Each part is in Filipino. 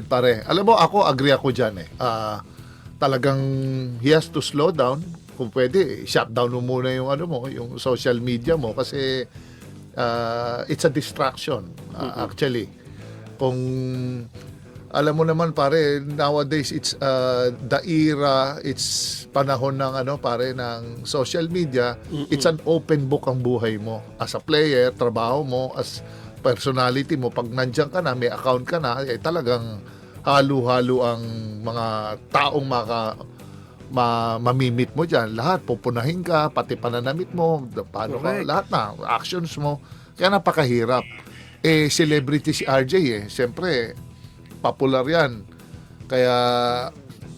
pare. Alam mo, ako, agree ako dyan eh. Talagang he has to slow down. Kung pwede, shut down mo muna yung ano mo, yung social media mo kasi it's a distraction actually. Kung alam mo naman pare, nowadays it's the era, it's panahon ng ano pare ng social media. It's an open book ang buhay mo. As a player, trabaho mo, as personality mo, pag nandiyan ka na, may account ka na, eh talagang halo-halo ang mga taong mamimit mo dyan. Lahat, pupunahin ka, pati pananamit mo, paano ka, lahat na, actions mo. Kaya napakahirap. Eh, celebrity si RJ eh. Siyempre, popular yan. Kaya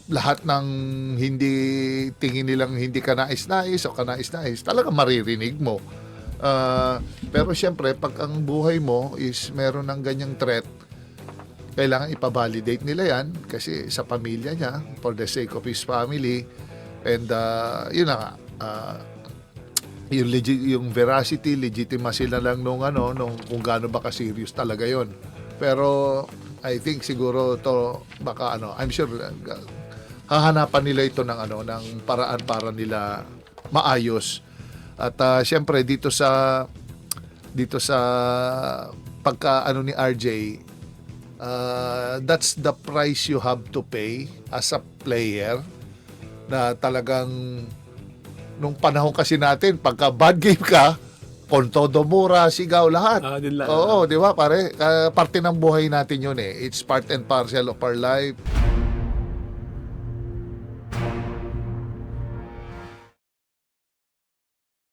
lahat ng hindi tingin nilang hindi ka nais-nais o ka nais-nais, talaga maririnig mo. Pero siyempre, pag ang buhay mo is meron ng ganyang threat, kailangan ipavalidate nila yan kasi sa pamilya niya, for the sake of his family. And yun na nga, yung veracity, legitimacy na lang nung kung gaano ba ka-serious talaga yon. Pero I think siguro to baka I'm sure hahanapan nila ito ng paraan para nila maayos. At syempre dito sa pagka ni RJ, that's the price you have to pay as a player, na talagang nung panahon kasi natin, pagka bad game ka, con todo mura, sigaw, lahat. Oo, di ba pare? Parte ng buhay natin yun eh. It's part and parcel of our life.